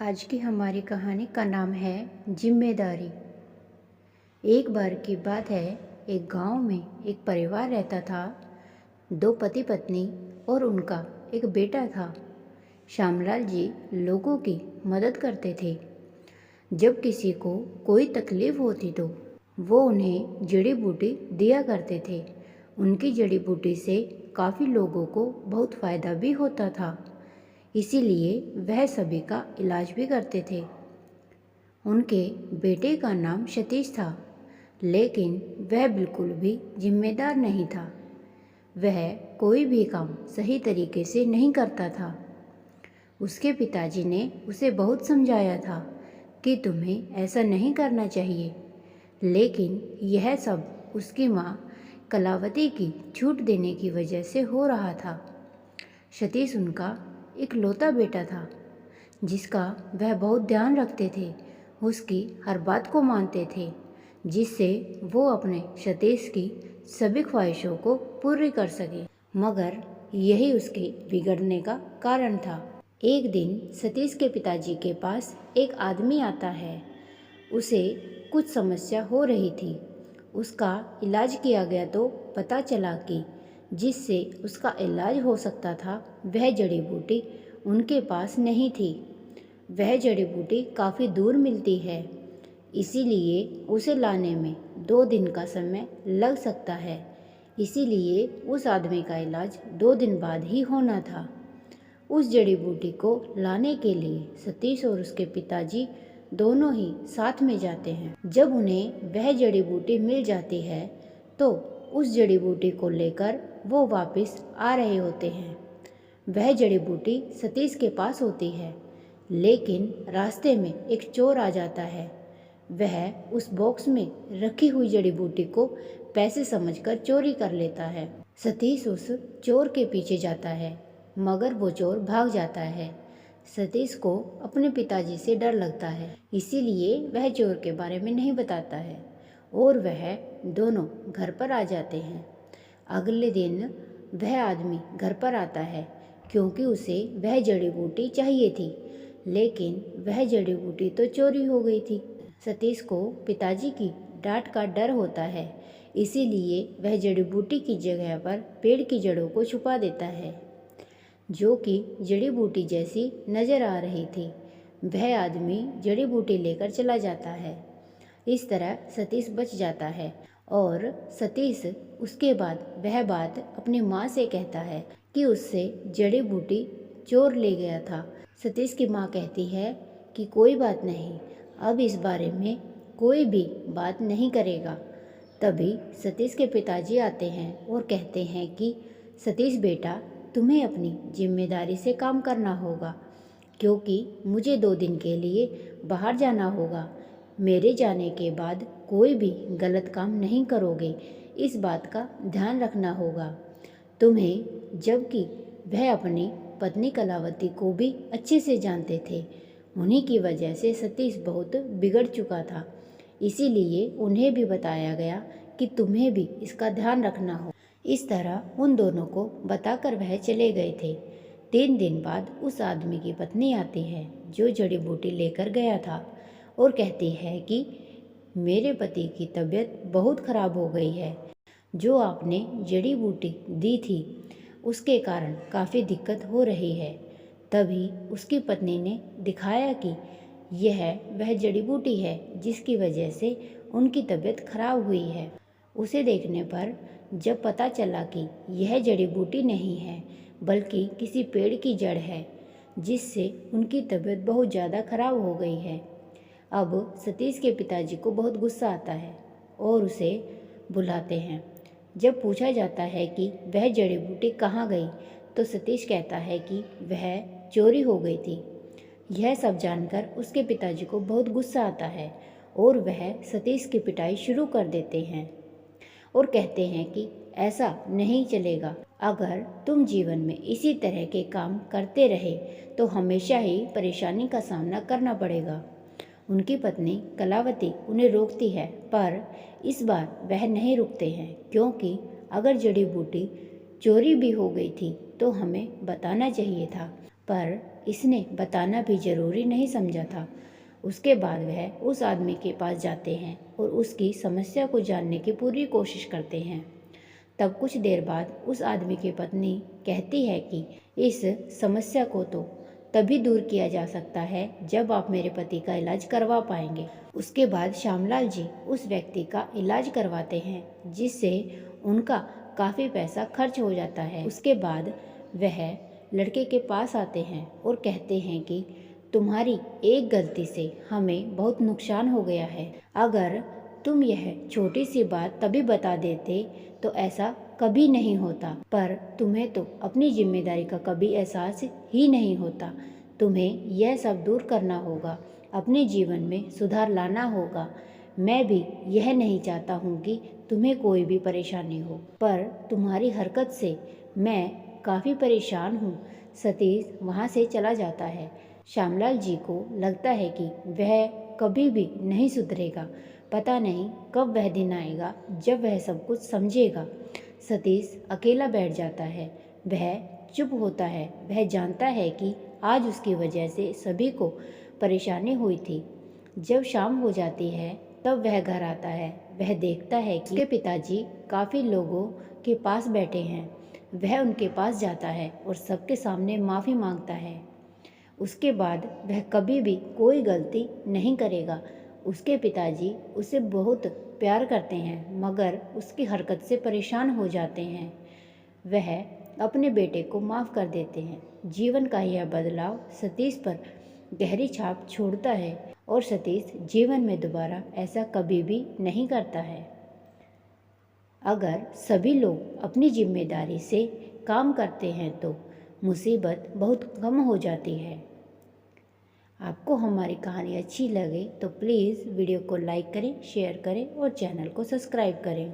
आज की हमारी कहानी का नाम है जिम्मेदारी। एक बार की बात है, एक गांव में एक परिवार रहता था। दो पति पत्नी और उनका एक बेटा था। श्यामलाल जी लोगों की मदद करते थे। जब किसी को कोई तकलीफ होती तो वो उन्हें जड़ी बूटी दिया करते थे। उनकी जड़ी बूटी से काफ़ी लोगों को बहुत फ़ायदा भी होता था, इसीलिए वह सभी का इलाज भी करते थे। उनके बेटे का नाम सतीश था, लेकिन वह बिल्कुल भी जिम्मेदार नहीं था। वह कोई भी काम सही तरीके से नहीं करता था। उसके पिताजी ने उसे बहुत समझाया था कि तुम्हें ऐसा नहीं करना चाहिए, लेकिन यह सब उसकी माँ कलावती की छूट देने की वजह से हो रहा था। सतीश उनका इकलौता बेटा था, जिसका वह बहुत ध्यान रखते थे। उसकी हर बात को मानते थे, जिससे वो अपने सतीश की सभी ख्वाहिशों को पूरी कर सके। मगर यही उसके बिगड़ने का कारण था। एक दिन सतीश के पिताजी के पास एक आदमी आता है। उसे कुछ समस्या हो रही थी। उसका इलाज किया गया तो पता चला कि जिससे उसका इलाज हो सकता था वह जड़ी बूटी उनके पास नहीं थी। वह जड़ी बूटी काफ़ी दूर मिलती है, इसीलिए उसे लाने में 2 दिन का समय लग सकता है। इसीलिए उस आदमी का इलाज 2 दिन बाद ही होना था। उस जड़ी बूटी को लाने के लिए सतीश और उसके पिताजी दोनों ही साथ में जाते हैं। जब उन्हें वह जड़ी बूटी मिल जाती है तो उस जड़ी बूटी को लेकर वो वापस आ रहे होते हैं। वह जड़ी बूटी सतीश के पास होती है, लेकिन रास्ते में एक चोर आ जाता है। वह उस बॉक्स में रखी हुई जड़ी बूटी को पैसे समझकर चोरी कर लेता है। सतीश उस चोर के पीछे जाता है, मगर वो चोर भाग जाता है। सतीश को अपने पिताजी से डर लगता है, इसीलिए वह चोर के बारे में नहीं बताता है और वह दोनों घर पर आ जाते हैं। अगले दिन वह आदमी घर पर आता है, क्योंकि उसे वह जड़ी बूटी चाहिए थी, लेकिन वह जड़ी बूटी तो चोरी हो गई थी। सतीश को पिताजी की डांट का डर होता है, इसीलिए वह जड़ी बूटी की जगह पर पेड़ की जड़ों को छुपा देता है, जो कि जड़ी बूटी जैसी नजर आ रही थी। वह आदमी जड़ी बूटी लेकर चला जाता है। इस तरह सतीश बच जाता है और सतीश उसके बाद वह बात अपनी माँ से कहता है कि उससे जड़ी बूटी चोर ले गया था। सतीश की माँ कहती है कि कोई बात नहीं, अब इस बारे में कोई भी बात नहीं करेगा। तभी सतीश के पिताजी आते हैं और कहते हैं कि सतीश बेटा, तुम्हें अपनी जिम्मेदारी से काम करना होगा, क्योंकि मुझे 2 दिन के लिए बाहर जाना होगा। मेरे जाने के बाद कोई भी गलत काम नहीं करोगे, इस बात का ध्यान रखना होगा तुम्हें। जबकि वह अपनी पत्नी कलावती को भी अच्छे से जानते थे। उन्हीं की वजह से सतीश बहुत बिगड़ चुका था, इसीलिए उन्हें भी बताया गया कि तुम्हें भी इसका ध्यान रखना हो। इस तरह उन दोनों को बताकर वह चले गए थे। 3 दिन बाद उस आदमी की पत्नी आती है, जो जड़ी बूटी लेकर गया था, और कहती है कि मेरे पति की तबीयत बहुत खराब हो गई है। जो आपने जड़ी बूटी दी थी उसके कारण काफ़ी दिक्कत हो रही है। तभी उसकी पत्नी ने दिखाया कि यह वह जड़ी बूटी है जिसकी वजह से उनकी तबीयत खराब हुई है। उसे देखने पर जब पता चला कि यह जड़ी बूटी नहीं है, बल्कि किसी पेड़ की जड़ है, जिससे उनकी तबीयत बहुत ज़्यादा खराब हो गई है। अब सतीश के पिताजी को बहुत गुस्सा आता है और उसे बुलाते हैं। जब पूछा जाता है कि वह जड़ी बूटी कहाँ गई, तो सतीश कहता है कि वह चोरी हो गई थी। यह सब जानकर उसके पिताजी को बहुत गुस्सा आता है और वह सतीश की पिटाई शुरू कर देते हैं और कहते हैं कि ऐसा नहीं चलेगा। अगर तुम जीवन में इसी तरह के काम करते रहे तो हमेशा ही परेशानी का सामना करना पड़ेगा। उनकी पत्नी कलावती उन्हें रोकती है, पर इस बार वह नहीं रुकते हैं, क्योंकि अगर जड़ी बूटी चोरी भी हो गई थी तो हमें बताना चाहिए था। पर इसने बताना भी ज़रूरी नहीं समझा था। उसके बाद वह उस आदमी के पास जाते हैं और उसकी समस्या को जानने की पूरी कोशिश करते हैं। तब कुछ देर बाद उस आदमी की पत्नी कहती है कि इस समस्या को तो तभी दूर किया जा सकता है जब आप मेरे पति का इलाज करवा पाएंगे। उसके बाद श्यामलाल जी उस व्यक्ति का इलाज करवाते हैं, जिससे उनका काफ़ी पैसा खर्च हो जाता है। उसके बाद वह लड़के के पास आते हैं और कहते हैं कि तुम्हारी एक गलती से हमें बहुत नुकसान हो गया है। अगर तुम यह छोटी सी बात तभी बता देते तो ऐसा कभी नहीं होता, पर तुम्हें तो अपनी जिम्मेदारी का कभी एहसास ही नहीं होता। तुम्हें यह सब दूर करना होगा, अपने जीवन में सुधार लाना होगा। मैं भी यह नहीं चाहता हूँ कि तुम्हें कोई भी परेशानी हो, पर तुम्हारी हरकत से मैं काफ़ी परेशान हूँ। सतीश वहाँ से चला जाता है। श्यामलाल जी को लगता है कि वह कभी भी नहीं सुधरेगा। पता नहीं कब वह दिन आएगा जब वह सब कुछ समझेगा। सतीश अकेला बैठ जाता है। वह चुप होता है। वह जानता है कि आज उसकी वजह से सभी को परेशानी हुई थी। जब शाम हो जाती है तब वह घर आता है। वह देखता है कि उसके पिताजी काफ़ी लोगों के पास बैठे हैं। वह उनके पास जाता है और सबके सामने माफ़ी मांगता है। उसके बाद वह कभी भी कोई गलती नहीं करेगा। उसके पिताजी उसे बहुत प्यार करते हैं, मगर उसकी हरकत से परेशान हो जाते हैं। वह अपने बेटे को माफ़ कर देते हैं। जीवन का यह बदलाव सतीश पर गहरी छाप छोड़ता है और सतीश जीवन में दोबारा ऐसा कभी भी नहीं करता है। अगर सभी लोग अपनी जिम्मेदारी से काम करते हैं तो मुसीबत बहुत कम हो जाती है। आपको हमारी कहानी अच्छी लगे तो प्लीज़ वीडियो को लाइक करें, शेयर करें और चैनल को सब्सक्राइब करें।